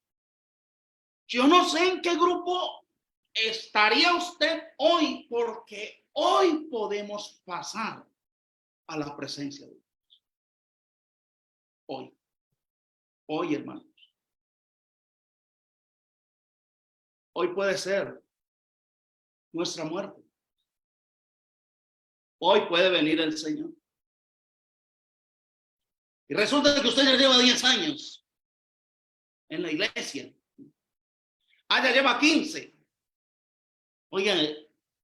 Yo no sé en qué grupo estaría usted hoy, porque hoy podemos pasar a la presencia de Dios. Hoy, hermanos. Hoy puede ser nuestra muerte. Hoy puede venir el Señor. Y resulta que usted ya lleva 10 años en la iglesia. Ya lleva 15. Oiga,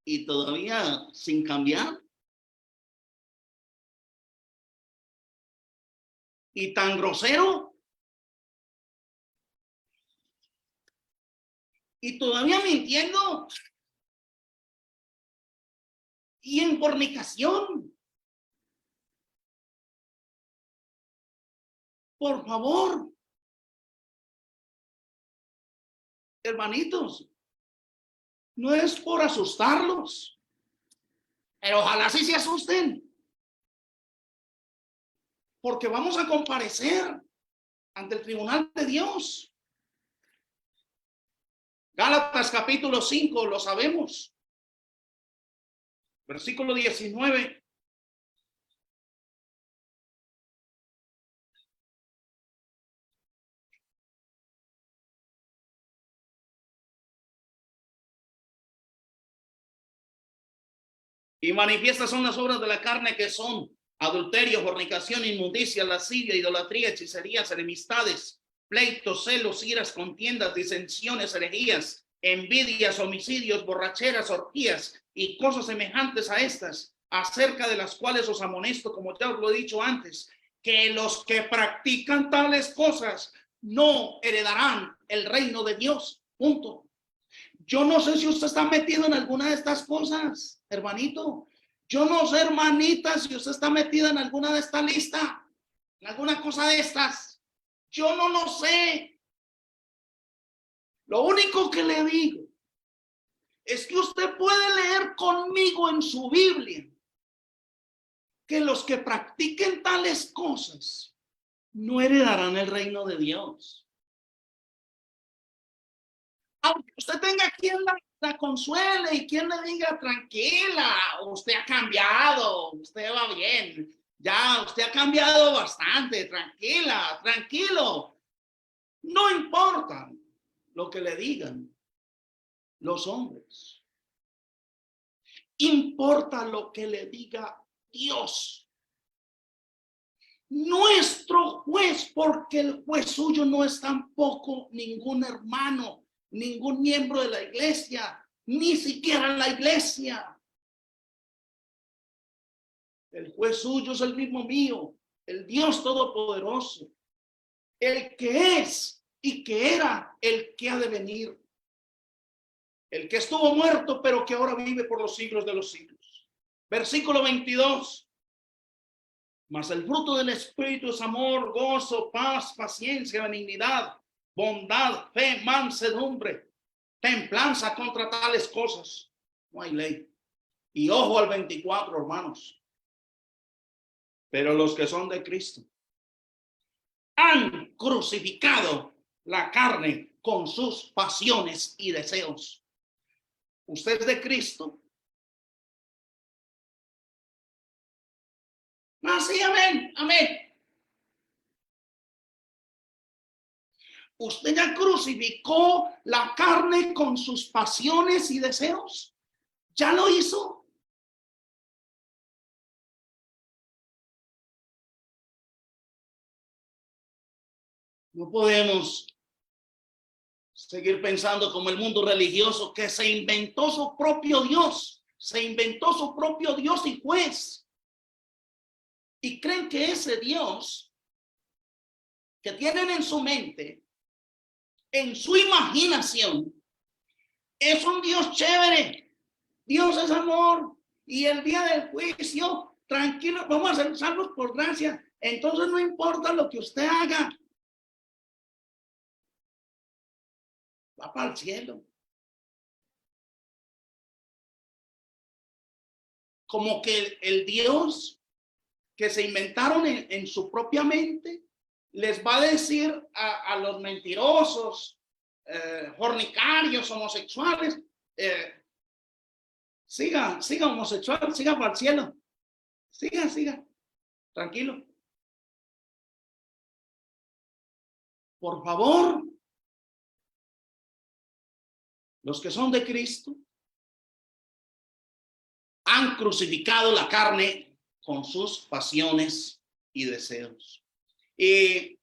y todavía sin cambiar. Y tan grosero. Y todavía mintiendo. Y en fornicación. Por favor. Hermanitos, no es por asustarlos, pero ojalá sí se asusten, porque vamos a comparecer ante el tribunal de Dios. Gálatas capítulo 5, lo sabemos. Versículo 19. Y manifiestas son las obras de la carne, que son adulterio, fornicación, inmundicia, lascivia, idolatría, hechicerías, enemistades, pleitos, celos, iras, contiendas, disensiones, herejías, envidias, homicidios, borracheras, orgías y cosas semejantes a estas, acerca de las cuales os amonesto, como ya os lo he dicho antes, que los que practican tales cosas no heredarán el reino de Dios. Punto. Yo no sé si usted está metido en alguna de estas cosas, hermanito. Yo no sé, hermanita, si usted está metida en alguna de esta lista, en alguna cosa de estas. Yo no lo sé. Lo único que le digo es que usted puede leer conmigo en su Biblia que los que practiquen tales cosas no heredarán el reino de Dios. Aunque usted tenga quien la consuele y quien le diga, tranquila, usted ha cambiado, usted va bien, ya usted ha cambiado bastante, tranquila, tranquilo. No importa lo que le digan los hombres, importa lo que le diga Dios, nuestro juez, porque el juez suyo no es tampoco ningún hermano, ningún miembro de la iglesia, ni siquiera la iglesia. El juez suyo es el mismo mío, el Dios Todopoderoso, el que es y que era, el que ha de venir, el que estuvo muerto pero que ahora vive por los siglos de los siglos. Versículo 22. Mas el fruto del Espíritu es amor, gozo, paz, paciencia, benignidad, bondad, fe, mansedumbre, templanza. Contra tales cosas no hay ley. Y ojo al 24, hermanos. Pero los que son de Cristo han crucificado la carne con sus pasiones y deseos. ¿Usted es de Cristo? Sí, amén, amén. ¿Usted ya crucificó la carne con sus pasiones y deseos? ¿Ya lo hizo? No podemos seguir pensando como el mundo religioso que se inventó su propio Dios, y juez. Y creen que ese Dios que tienen en su mente, en su imaginación, es un Dios chévere. Dios es amor. Y el día del juicio, tranquilo, vamos a ser salvos por gracia. Entonces no importa lo que usted haga. Va para el cielo. Como que el Dios que se inventaron en su propia mente les va a decir a los mentirosos, fornicarios, homosexuales, siga homosexual, siga para el cielo, siga, tranquilo. Por favor, los que son de Cristo han crucificado la carne con sus pasiones y deseos. Y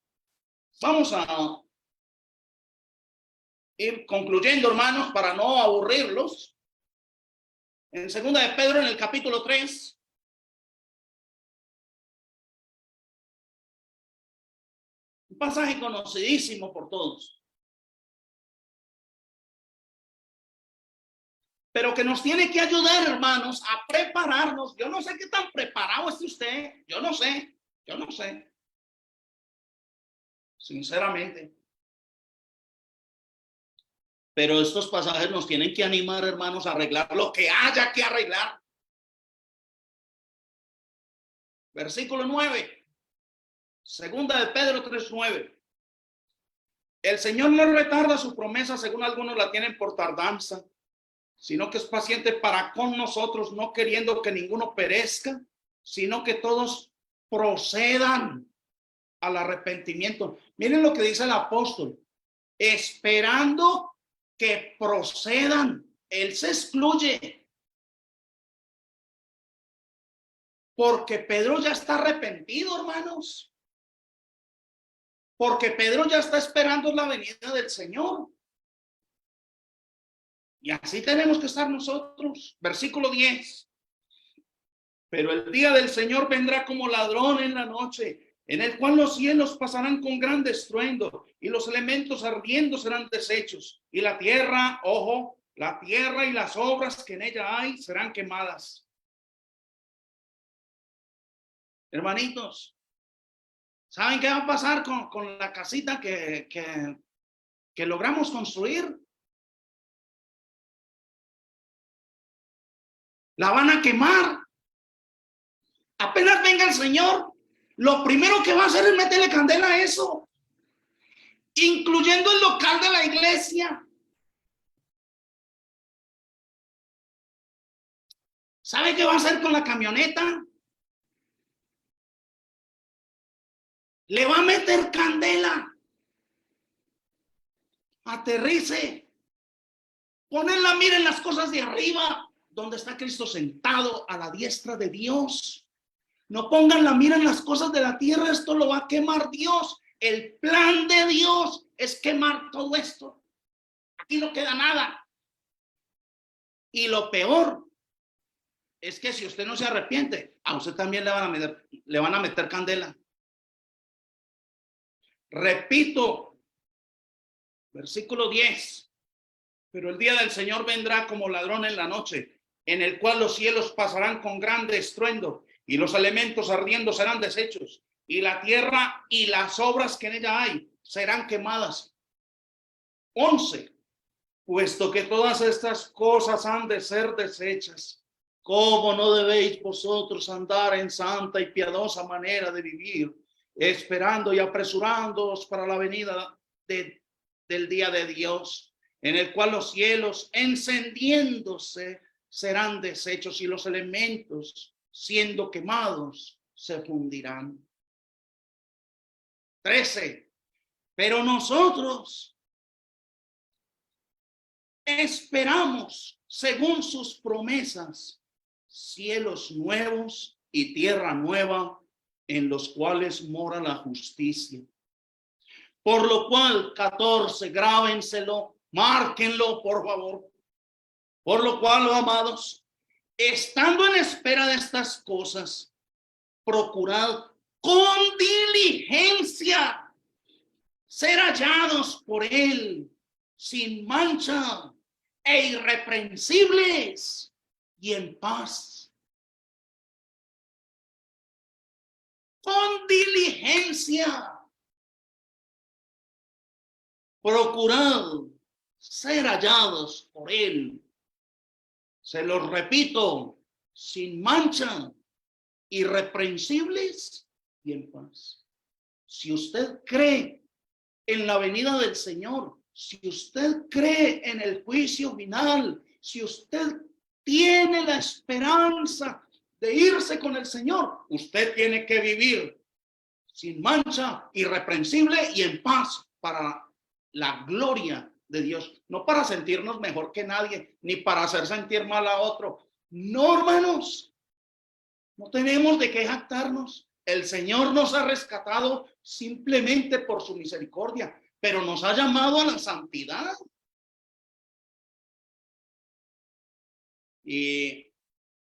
vamos a ir concluyendo, hermanos, para no aburrirlos. En segunda de Pedro, en el capítulo 3, un pasaje conocidísimo por todos, pero que nos tiene que ayudar, hermanos, a prepararnos. Yo no sé qué tan preparado es usted, yo no sé, sinceramente. Pero estos pasajes nos tienen que animar, hermanos, a arreglar lo que haya que arreglar. Versículo 9. Segunda de Pedro 3:9. El Señor no retarda su promesa, según algunos la tienen por tardanza, sino que es paciente para con nosotros, no queriendo que ninguno perezca, sino que todos procedan al arrepentimiento. Miren lo que dice el apóstol: esperando que procedan. Él se excluye, porque Pedro ya está arrepentido, hermanos. Porque Pedro ya está esperando la venida del Señor. Y así tenemos que estar nosotros. Versículo 10. Pero el día del Señor vendrá como ladrón en la noche, en el cual los cielos pasarán con gran estruendo, y los elementos ardiendo serán deshechos, y la tierra, ojo, la tierra y las obras que en ella hay serán quemadas. Hermanitos, ¿saben qué va a pasar con la casita que logramos construir? La van a quemar. Apenas venga el Señor, lo primero que va a hacer es meterle candela a eso, incluyendo el local de la iglesia. ¿Sabe qué va a hacer con la camioneta? Le va a meter candela. Aterrice. Ponen la mira en las cosas de arriba, donde está Cristo sentado a la diestra de Dios. No pongan la mira en las cosas de la tierra, esto lo va a quemar Dios. El plan de Dios es quemar todo esto. Aquí no queda nada. Y lo peor es que si usted no se arrepiente, a usted también le van a meter candela. Repito, versículo 10. Pero el día del Señor vendrá como ladrón en la noche, en el cual los cielos pasarán con grande estruendo, y los elementos ardiendo serán deshechos, y la tierra y las obras que en ella hay serán quemadas. 11. Puesto que todas estas cosas han de ser deshechas, ¿cómo no debéis vosotros andar en santa y piadosa manera de vivir, esperando y apresurándoos para la venida del día de Dios, en el cual los cielos encendiéndose serán deshechos y los elementos siendo quemados se fundirán? 13. Pero nosotros esperamos, según sus promesas, cielos nuevos y tierra nueva, en los cuales mora la justicia. Por lo cual, 14, grábenselo, márquenlo, por favor. Por lo cual, oh, amados, estando en espera de estas cosas, procurad con diligencia ser hallados por él, sin mancha e irreprensibles y en paz. Con diligencia. Procurad ser hallados por él. Se los repito, sin mancha, irreprensibles y en paz. Si usted cree en la venida del Señor, si usted cree en el juicio final, si usted tiene la esperanza de irse con el Señor, usted tiene que vivir sin mancha, irreprensible y en paz para la gloria de Dios, no para sentirnos mejor que nadie, ni para hacer sentir mal a otro. No, hermanos, no tenemos de qué jactarnos. El Señor nos ha rescatado simplemente por su misericordia, pero nos ha llamado a la santidad. Y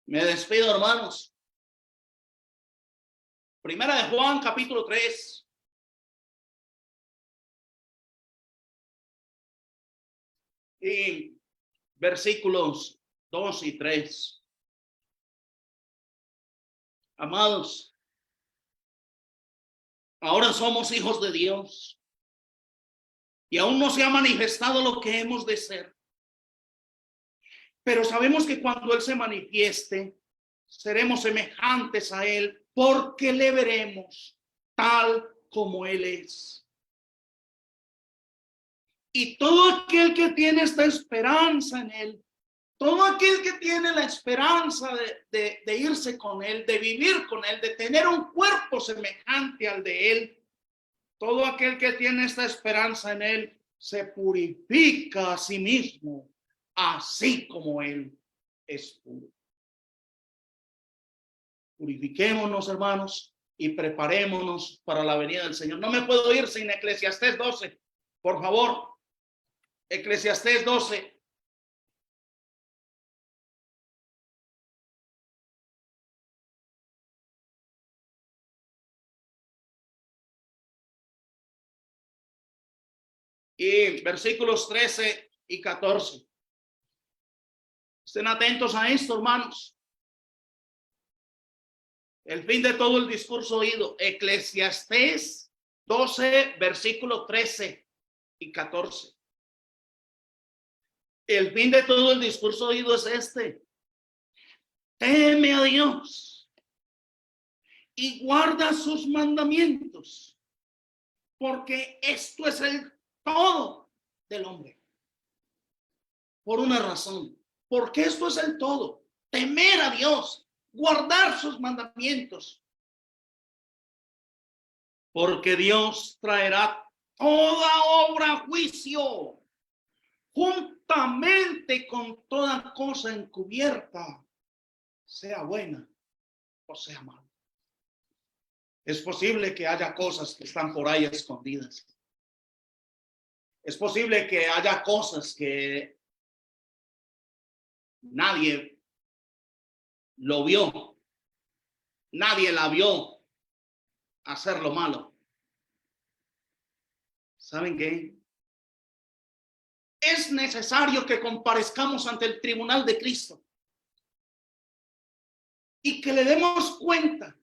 me despido, hermanos. Primera de Juan, capítulo 3. Y versículos 2 y 3. Amados, ahora somos hijos de Dios y aún no se ha manifestado lo que hemos de ser. Pero sabemos que cuando Él se manifieste, seremos semejantes a Él porque le veremos tal como Él es. Y todo aquel que tiene esta esperanza en Él, todo aquel que tiene la esperanza de irse con Él, de vivir con Él, de tener un cuerpo semejante al de Él, todo aquel que tiene esta esperanza en Él, se purifica a sí mismo, así como Él es puro. Purifiquémonos, hermanos, y preparémonos para la venida del Señor. No me puedo ir sin Eclesiastés 12, por favor. Eclesiastés 12. Y versículos 13 y 14. Estén atentos a esto, hermanos. El fin de todo el discurso oído. Eclesiastés 12, versículo 13 y 14. El fin de todo el discurso oído es este: teme a Dios y guarda sus mandamientos, porque esto es el todo del hombre. Por una razón, porque esto es el todo: temer a Dios, guardar sus mandamientos, porque Dios traerá toda obra a juicio, juntamente con toda cosa encubierta, sea buena o sea mala. Es posible que haya cosas que están por ahí escondidas. Es posible que haya cosas que nadie lo vio, nadie la vio hacer lo malo. ¿Saben qué? Es necesario que comparezcamos ante el tribunal de Cristo y que le demos cuenta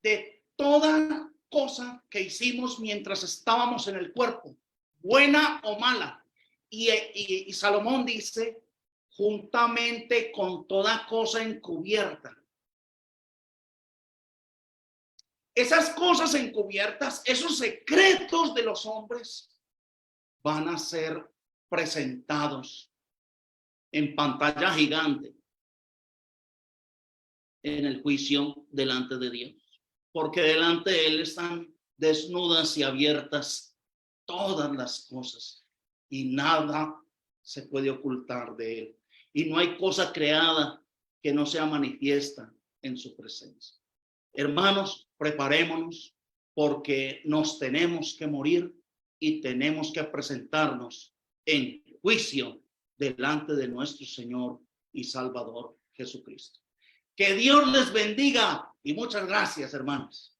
de toda cosa que hicimos mientras estábamos en el cuerpo, buena o mala. Y Salomón dice, juntamente con toda cosa encubierta. Esas cosas encubiertas, esos secretos de los hombres, van a ser presentados en pantalla gigante en el juicio delante de Dios, porque delante de Él están desnudas y abiertas todas las cosas y nada se puede ocultar de Él, y no hay cosa creada que no sea manifiesta en su presencia. Hermanos, preparémonos porque nos tenemos que morir y tenemos que presentarnos en juicio delante de nuestro Señor y Salvador Jesucristo. Que Dios les bendiga y muchas gracias, hermanos.